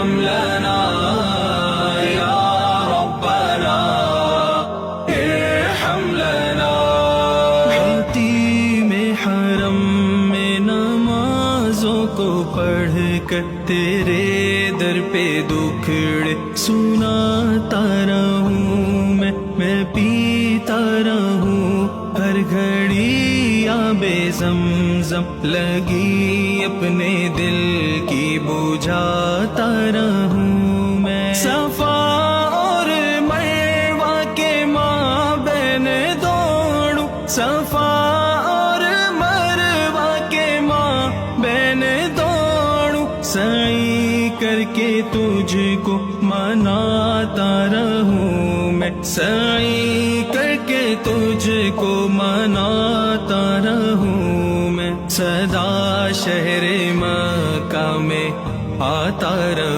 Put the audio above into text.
ارحم لنا یا ربنا ارحم لنا. خطیب حرم میں نمازوں کو پڑھ کر تیرے در پہ دکھڑے سناتا رہوں میں پیتا رہوں ہر گھڑی آب زمزم لگی اپنے دل کی بجھاتا رہوں میں. صفا اور مروہ کے ماں بین دوڑوں صفا اور مروہ کے ماں بین دوڑوں سعی کر کے تجھ کو مناتا رہوں میں سعی کر کے تجھ کو مناتا رہوں میں صدا شہر مکہ میں آتا رہوں.